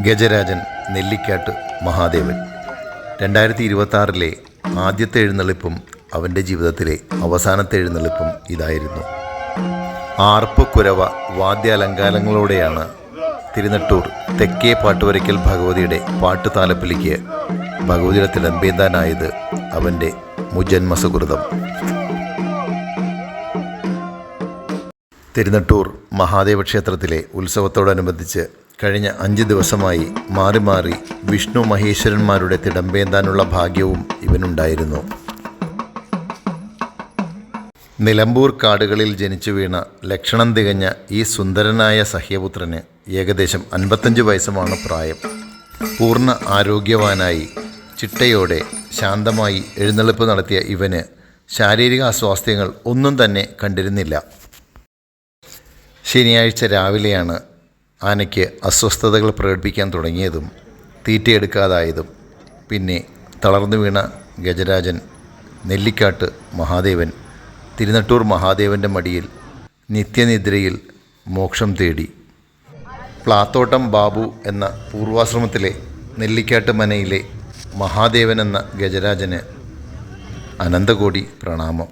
ഗജരാജൻ നെല്ലിക്കാട്ട് മഹാദേവൻ 2026 ആദ്യത്തെ എഴുന്നള്ളിപ്പും അവൻ്റെ ജീവിതത്തിലെ അവസാനത്തെ എഴുന്നള്ളിപ്പും ഇതായിരുന്നു. ആർപ്പ് കുരവ വാദ്യാലങ്കാരങ്ങളോടെയാണ് തിരുനെട്ടൂർ തെക്കേ പാട്ടുവരയ്ക്കൽ ഭഗവതിയുടെ പാട്ടുതാലപ്പിലേക്ക് ഭഗവതിയുടെ തിടമ്പേന്താനായത് അവൻ്റെ മുജന്മസുകൃതം. തിരുനെട്ടൂർ മഹാദേവ ക്ഷേത്രത്തിലെ ഉത്സവത്തോടനുബന്ധിച്ച് കഴിഞ്ഞ 5 ദിവസമായി മാറി മാറി വിഷ്ണു മഹേശ്വരന്മാരുടെ തിടമ്പേന്താനുള്ള ഭാഗ്യവും ഇവനുണ്ടായിരുന്നു. നിലമ്പൂർ കാടുകളിൽ ജനിച്ചു വീണ ലക്ഷണം തികഞ്ഞ ഈ സുന്ദരനായ സഹ്യപുത്രന് ഏകദേശം 55 വയസ്സുമാണ് പ്രായം. പൂർണ്ണ ആരോഗ്യവാനായി ചിട്ടയോടെ ശാന്തമായി എഴുന്നള്ളിപ്പ് നടത്തിയ ഇവന് ശാരീരിക അസ്വാസ്ഥ്യങ്ങൾ ഒന്നും തന്നെ കണ്ടിരുന്നില്ല. ശനിയാഴ്ച രാവിലെയാണ് ആനയ്ക്ക് അസ്വസ്ഥതകൾ പ്രകടിപ്പിക്കാൻ തുടങ്ങിയതും തീറ്റയെടുക്കാതായതും. പിന്നെ തളർന്നു വീണ ഗജരാജൻ നെല്ലിക്കാട്ട് മഹാദേവൻ തിരുനെട്ടൂർ മഹാദേവൻ്റെ മടിയിൽ നിത്യനിദ്രയിൽ മോക്ഷം തേടി. പ്ലാത്തോട്ടം ബാബു എന്ന പൂർവാശ്രമത്തിലെ നെല്ലിക്കാട്ട് മനയിലെ മഹാദേവൻ എന്ന ഗജരാജന് അനന്തകോടി പ്രണാമം.